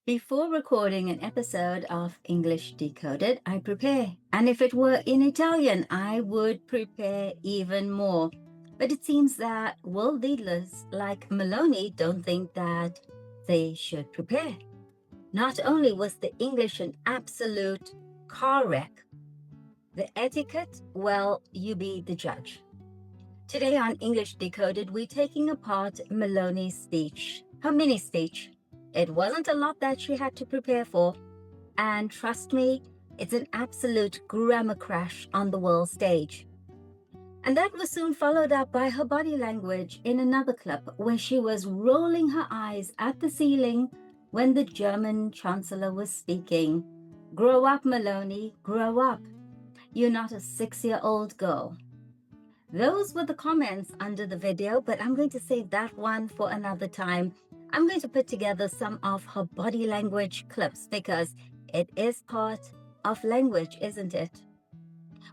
Before recording an episode of English Decoded, I prepare. And if it were in Italian, I would prepare even more. But it seems that world leaders like Meloni don't think that they should prepare. Not only was the English an absolute car wreck, the etiquette, well, you be the judge. Today on English Decoded, we're taking apart Meloni's speech, her mini speech. It wasn't a lot that she had to prepare for. And trust me, it's an absolute grammar crash on the world stage. And that was soon followed up by her body language in another clip where she was rolling her eyes at the ceiling when the German Chancellor was speaking. Grow up, Meloni, grow up. You're not a 6-year-old girl. Those were the comments under the video, but I'm going to save that one for another time. I'm going to put together some of her body language clips because it is part of language, isn't it?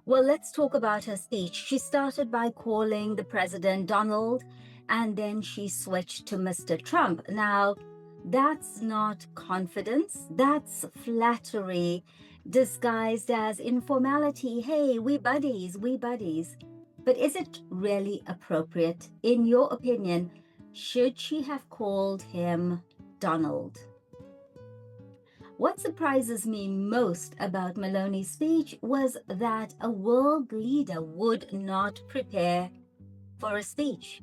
Well, let's talk about her speech. She started by calling the president Donald, and then she switched to Mr. Trump. Now, that's not confidence, that's flattery disguised as informality. Hey, we buddies, we buddies. But is it really appropriate? In your opinion, should she have called him Donald? What surprises me most about Meloni's speech was that a world leader would not prepare for a speech.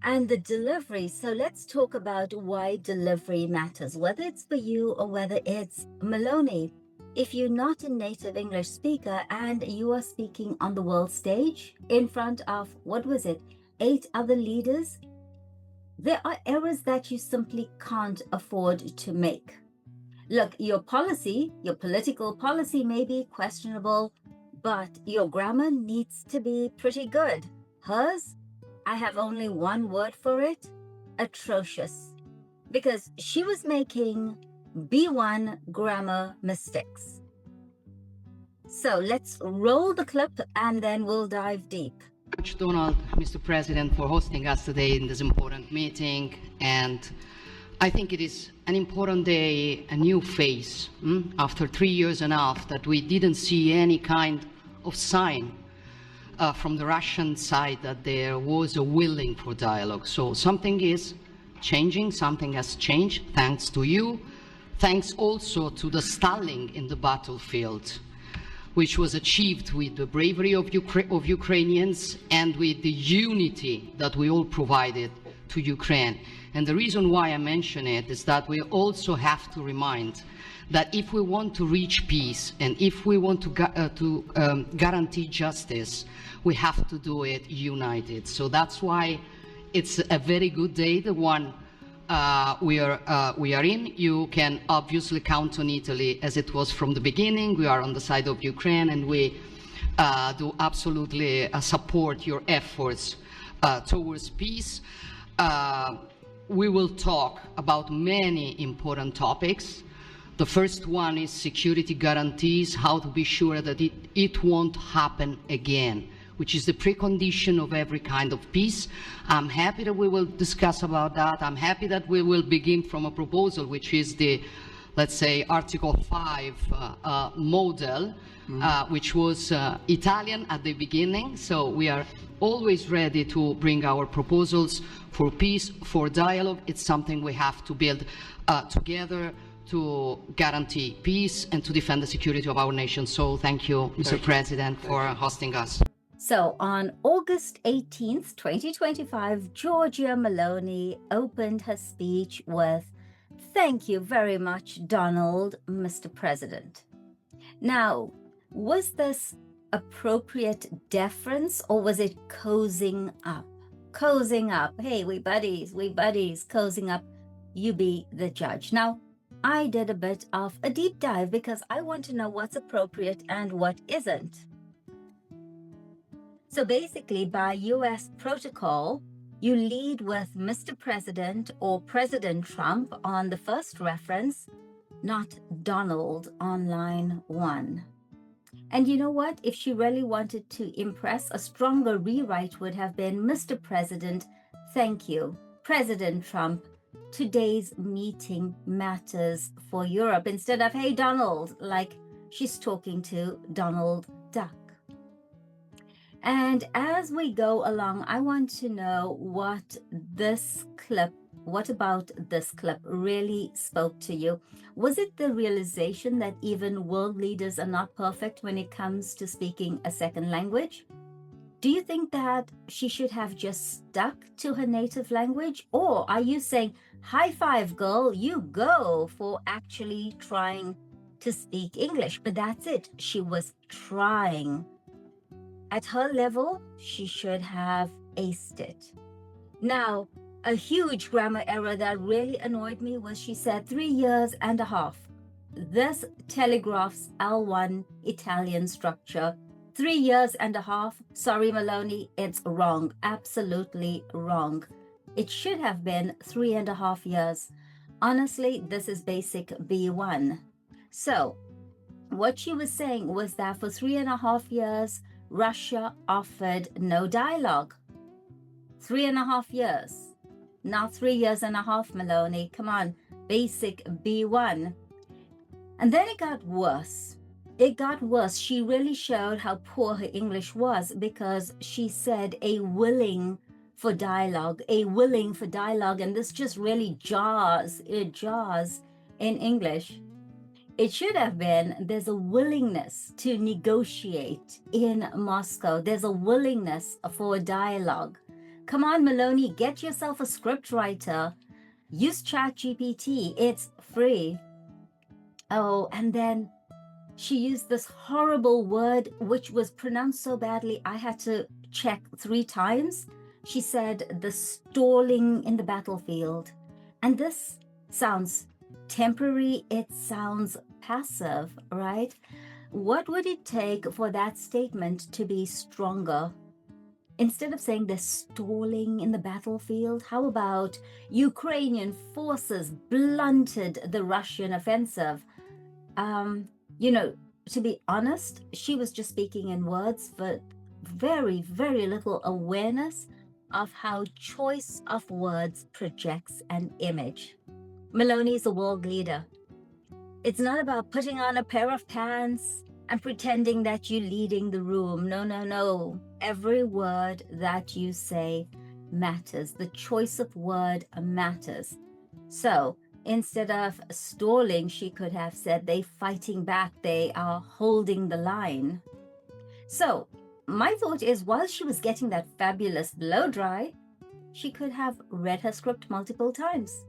And the delivery, so let's talk about why delivery matters, whether it's for you or whether it's Meloni. If you're not a native English speaker and you are speaking on the world stage in front of, 8 other leaders, there are errors that you simply can't afford to make. Look, your political policy may be questionable, but your grammar needs to be pretty good. Hers, I have only one word for it, atrocious. Because she was making B1 grammar mistakes. So let's roll the clip and then we'll dive deep. Donald, Mr. President, for hosting us today in this important meeting. And I think it is an important day, a new phase, after 3 years and a half that we didn't see any kind of sign from the Russian side that there was a willing for dialogue. So something is changing, something has changed, thanks to you. Thanks also to the stalling in the battlefield, which was achieved with the bravery of Ukrainians and with the unity that we all provided to Ukraine. And the reason why I mention it is that we also have to remind that if we want to reach peace and if we want to guarantee justice, we have to do it united. So that's why it's a very good day, the one we are in. You can obviously count on Italy as it was from the beginning. We are on the side of Ukraine and we do absolutely support your efforts towards peace. We will talk about many important topics. The first one is security guarantees, how to be sure that it won't happen again, which is the precondition of every kind of peace. I'm happy that we will discuss about that. I'm happy that we will begin from a proposal, which is the, let's say, Article 5 model, which was Italian at the beginning. So we are always ready to bring our proposals for peace, for dialogue. It's something we have to build together to guarantee peace and to defend the security of our nation. So thank you, Mr. President, for hosting us. So on August 18th, 2025, Giorgia Meloni opened her speech with, "Thank you very much, Donald, Mr. President." Now, was this appropriate deference or was it cozying up? Cozying up. Hey, we buddies, cozying up. You be the judge. Now, I did a bit of a deep dive because I want to know what's appropriate and what isn't. So basically, by US protocol, you lead with Mr. President or President Trump on the first reference, not Donald on line 1. And you know what? If she really wanted to impress, a stronger rewrite would have been, "Mr. President, thank you. President Trump, today's meeting matters for Europe, instead of, hey, Donald, like she's talking to Donald Duck. And as we go along, I want to know what about this clip really spoke to you. Was it the realization that even world leaders are not perfect when it comes to speaking a second language? Do you think that she should have just stuck to her native language? Or are you saying, high five, girl, you go for actually trying to speak English? But that's it. She was trying. At her level, she should have aced it. Now, a huge grammar error that really annoyed me was she said 3 years and a half. This telegraphs L1 Italian structure. 3 years and a half. Sorry, Meloni, it's wrong. Absolutely wrong. It should have been 3.5 years. Honestly, this is basic B1. So, what she was saying was that for 3.5 years, Russia offered no dialogue. 3.5 years. Not 3 years and a half, Meloni. Come on, basic B1. And then it got worse. It got worse. She really showed how poor her English was because she said a willing for dialogue, and this just really jars. It jars in English. It should have been, there's a willingness to negotiate in Moscow. There's a willingness for dialogue. Come on, Meloni, get yourself a scriptwriter. Use ChatGPT. It's free. Oh, and then she used this horrible word, which was pronounced so badly, I had to check 3 times. She said the stalling in the battlefield. And this sounds temporary, it sounds passive, right? What would it take for that statement to be stronger? Instead of saying they're stalling in the battlefield, how about Ukrainian forces blunted the Russian offensive? To be honest, she was just speaking in words, but very, very little awareness of how choice of words projects an image. Meloni is a world leader. It's not about putting on a pair of pants and pretending that you're leading the room. No, no, no. Every word that you say matters. The choice of word matters. So instead of stalling, she could have said they're fighting back. They are holding the line. So my thought is, while she was getting that fabulous blow dry, she could have read her script multiple times.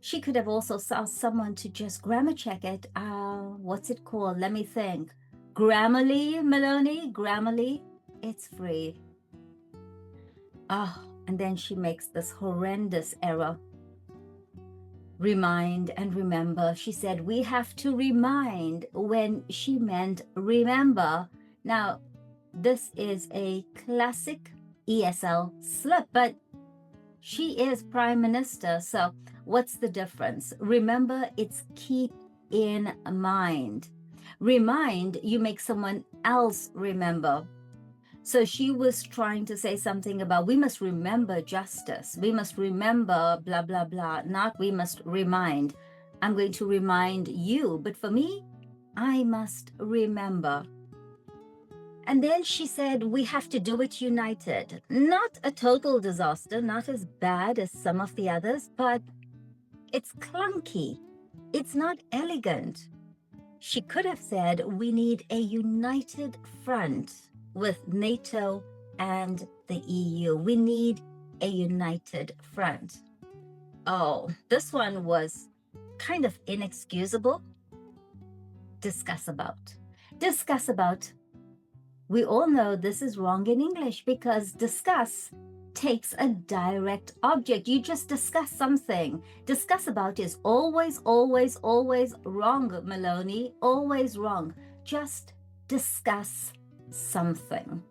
She could have also asked someone to just grammar check it. What's it called? Let me think. Grammarly, Meloni? Grammarly? It's free. And then she makes this horrendous error. Remind and remember. She said, we have to remind, when she meant remember. Now, this is a classic ESL slip, but she is Prime Minister, so what's the difference? Remember, it's keep in mind. Remind, you make someone else remember. So she was trying to say something about, we must remember justice. We must remember blah, blah, blah. Not we must remind. I'm going to remind you. But for me, I must remember. And then she said, we have to do it united. Not a total disaster, not as bad as some of the others, but it's clunky. It's not elegant. She could have said, we need a united front with NATO and the EU. We need a united front. Oh, this one was kind of inexcusable. Discuss about. Discuss about. We all know this is wrong in English because discuss takes a direct object. You just discuss something. Discuss about is always, always, always wrong, Meloni. Always wrong. Just discuss something.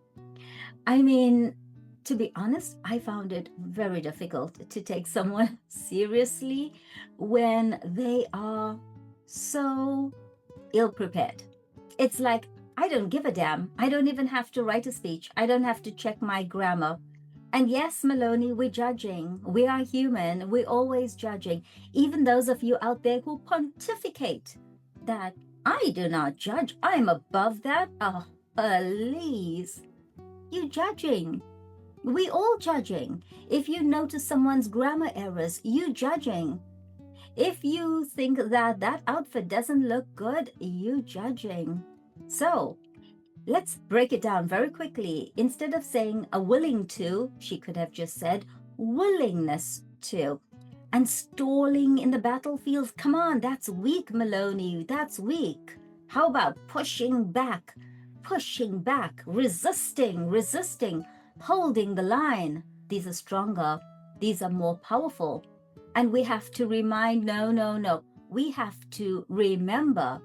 I mean, to be honest, I found it very difficult to take someone seriously when they are so ill-prepared. It's like, I don't give a damn. I don't even have to write a speech. I don't have to check my grammar. And yes, Meloni, we're judging. We are human. We're always judging. Even those of you out there who pontificate that I do not judge, I'm above that. Oh, please. You judging. We all judging. If you notice someone's grammar errors, you judging. If you think that that outfit doesn't look good, you judging. So let's break it down very quickly. Instead of saying a willing to, she could have just said willingness to. And stalling in the battlefield, come on, that's weak, Meloni, that's weak. How about pushing back, resisting, holding the line? These are stronger, these are more powerful. And we have to remind, no. We have to remember,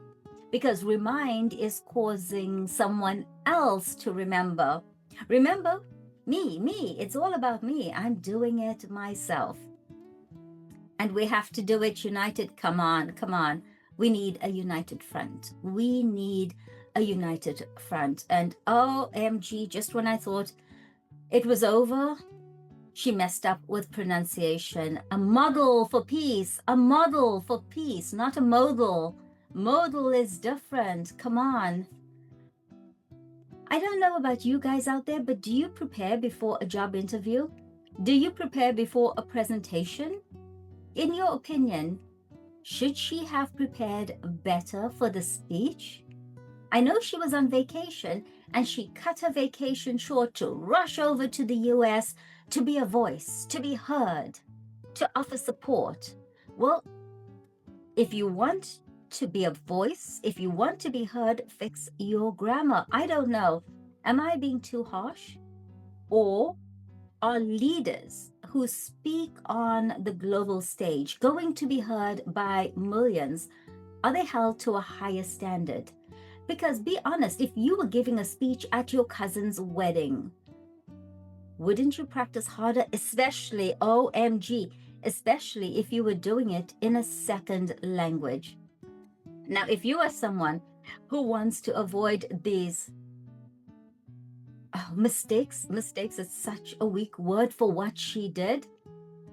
because remind is causing someone else to remember. Remember, me, it's all about me. I'm doing it myself. And we have to do it united. Come on. We need a united front. We need a united front. And OMG, just when I thought it was over, she messed up with pronunciation. A model for peace, not a modal. Modal is different. Come on. I don't know about you guys out there, but do you prepare before a job interview? Do you prepare before a presentation? In your opinion, should she have prepared better for the speech? I know she was on vacation and she cut her vacation short to rush over to the US to be a voice, to be heard, to offer support. Well, if you want to be a voice, if you want to be heard, fix your grammar. I don't know. Am I being too harsh? Or are leaders who speak on the global stage going to be heard by millions? Are they held to a higher standard? Because be honest, if you were giving a speech at your cousin's wedding, wouldn't you practice harder? Especially, OMG, especially if you were doing it in a second language. Now, if you are someone who wants to avoid these mistakes is such a weak word for what she did.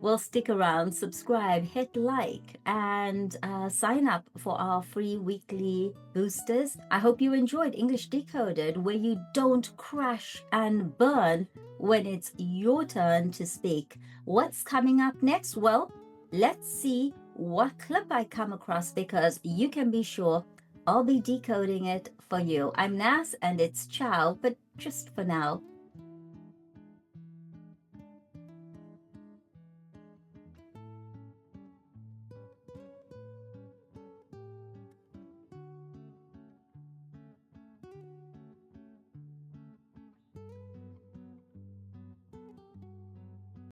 Well, stick around, subscribe, hit like, and sign up for our free weekly boosters. I hope you enjoyed English Decoded, where you don't crash and burn when it's your turn to speak. What's coming up next? Well, let's see what clip I come across, because you can be sure I'll be decoding it for you. I'm Nas, and it's ciao, but just for now.